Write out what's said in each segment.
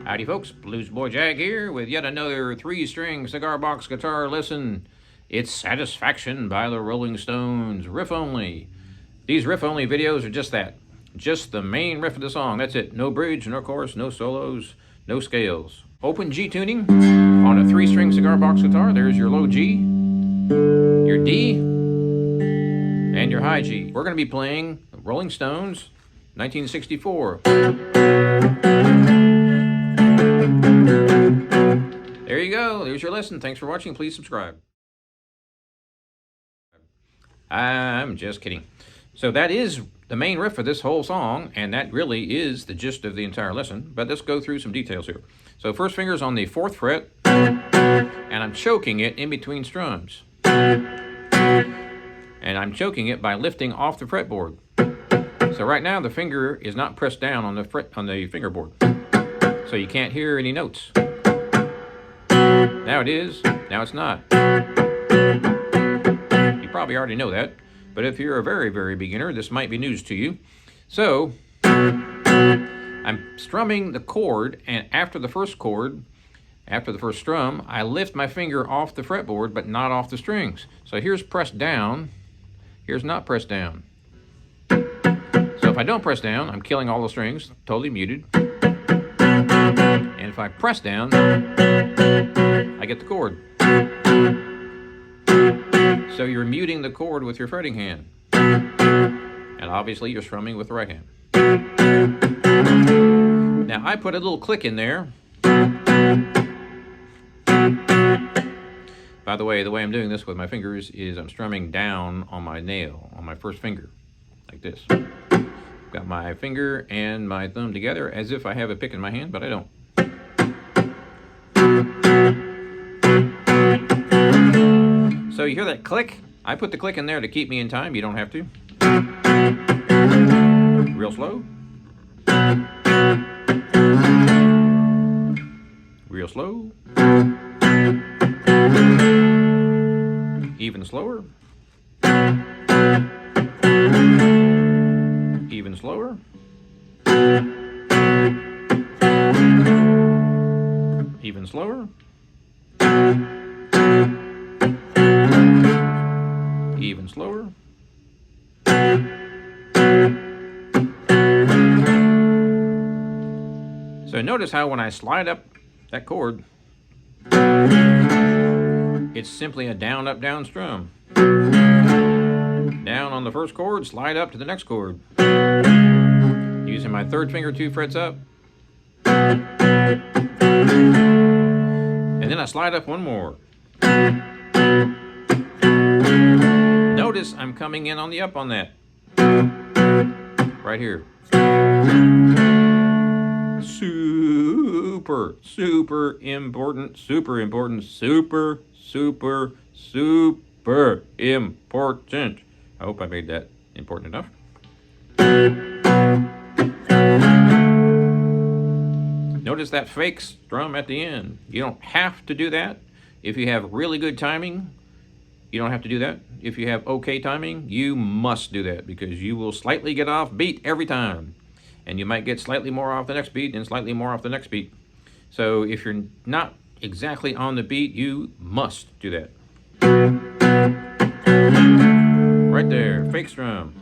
Howdy folks, Bluesboy Jag here with yet another 3-string cigar box guitar lesson. It's Satisfaction by the Rolling Stones, riff only. These riff only videos are just that, just the main riff of the song, that's it. No bridge, no chorus, no solos, no scales. Open G tuning on a 3-string cigar box guitar. There's your low G, your D, and your high G. We're going to be playing Rolling Stones, 1964. There you go. There's your lesson. Thanks for watching. Please subscribe. I'm just kidding. So that is the main riff of this whole song, and that really is the gist of the entire lesson. But let's go through some details here. So first finger's on the 4th fret, and I'm choking it in between strums. And I'm choking it by lifting off the fretboard. So right now the finger is not pressed down on the fingerboard. So you can't hear any notes. Now it is, now it's not. You probably already know that, but if you're a very, very beginner, this might be news to you. So, I'm strumming the chord, and after the first chord, after the first strum, I lift my finger off the fretboard, but not off the strings. So here's pressed down, here's not pressed down. So if I don't press down, I'm killing all the strings, totally muted. And if I press down, I get the chord. So you're muting the chord with your fretting hand. And obviously you're strumming with the right hand. Now I put a little click in there. By the way I'm doing this with my fingers is I'm strumming down on my nail, on my first finger, like this. Got my finger and my thumb together as if I have a pick in my hand, but I don't. So you hear that click? I put the click in there to keep me in time. You don't have to. Real slow. Real slow. Even slower. Even slower. Even slower. Even slower. So notice how when I slide up that chord, it's simply a down, up, down strum. Down on the first chord, slide up to the next chord. Using my 3rd finger 2 frets up. And then I slide up one more. Notice I'm coming in on the up on that. Right here. Super, super important, super important, super, super, super important. I hope I made that important enough. Notice that fake strum at the end. You don't have to do that. If you have really good timing, you don't have to do that. If you have okay timing, you must do that because you will slightly get off beat every time. And you might get slightly more off the next beat and slightly more off the next beat. So if you're not exactly on the beat, you must do that. Right there, fake strum.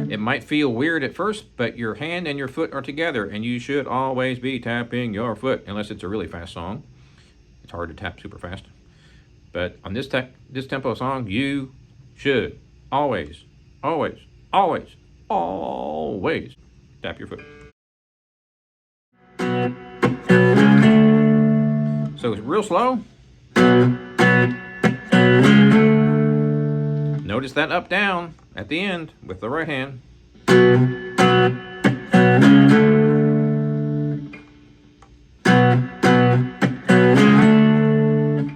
It might feel weird at first, but your hand and your foot are together, and you should always be tapping your foot, unless it's a really fast song. It's hard to tap super fast. But on this tempo song, you should always, always, always, always tap your foot. So it's real slow. Notice that up down at the end with the right hand.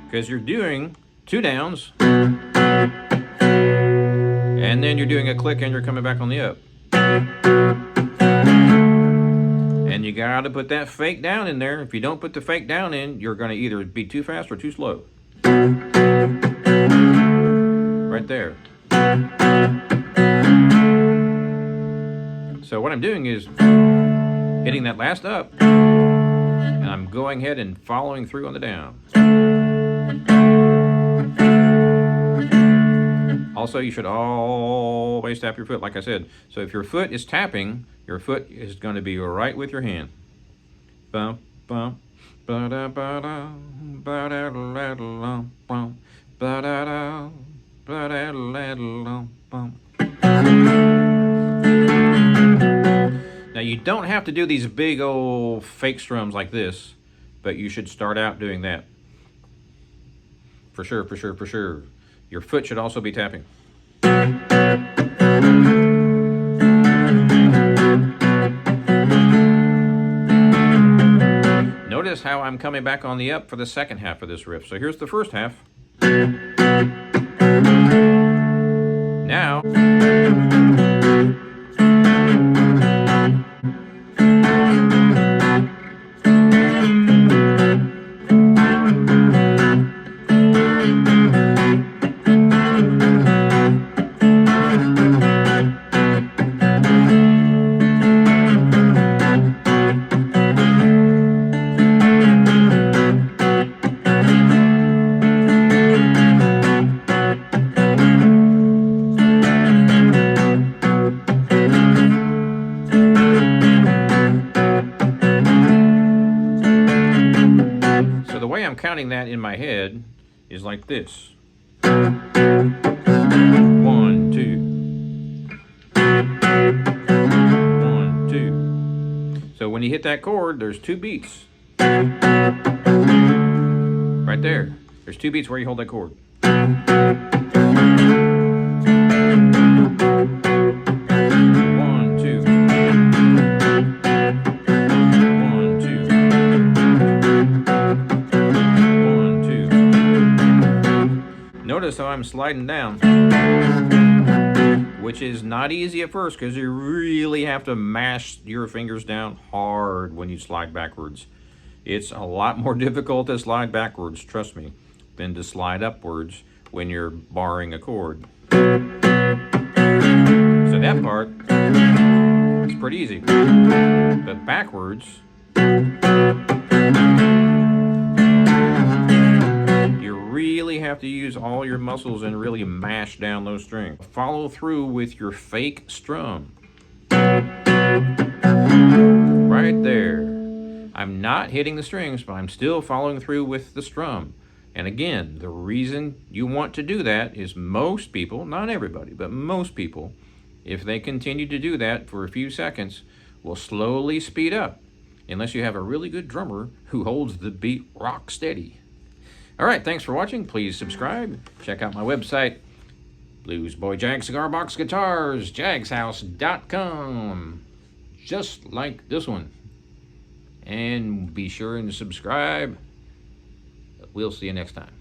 Because you're doing 2 downs and then you're doing a click and you're coming back on the up. you gotta put that fake down in there. If you don't put the fake down in, you're gonna either be too fast or too slow. Right there. So what I'm doing is hitting that last up, and I'm going ahead and following through on the down. Also, you should always tap your foot, like I said. So if your foot is tapping, your foot is going to be right with your hand. Bum, bum, ba-da, ba-da, ba-da, la-la, bum, ba-da-da, ba-da, la-la, bum. Now, you don't have to do these big old fake strums like this, but you should start out doing that. For sure, for sure, for sure. Your foot should also be tapping. Notice how I'm coming back on the up for the second half of this riff. So here's the first half. Now, counting that in my head is like this. 1, 2. 1, 2. So when you hit that chord, there's 2 beats. Right there. There's 2 beats where you hold that chord. 1, 2. 1, 2. Notice how I'm sliding down, which is not easy at first because you really have to mash your fingers down hard when you slide backwards. It's a lot more difficult to slide backwards, trust me, than to slide upwards when you're barring a chord. So that part is pretty easy, but backwards, really have to use all your muscles and really mash down those strings. Follow through with your fake strum. Right there. I'm not hitting the strings, but I'm still following through with the strum. And again, the reason you want to do that is most people, not everybody, but most people, if they continue to do that for a few seconds, will slowly speed up, unless you have a really good drummer who holds the beat rock steady. All right, thanks for watching. Please subscribe. Check out my website, Bluesboyjag Cigar Box Guitars, jagshouse.com, just like this one. And be sure and subscribe. We'll see you next time.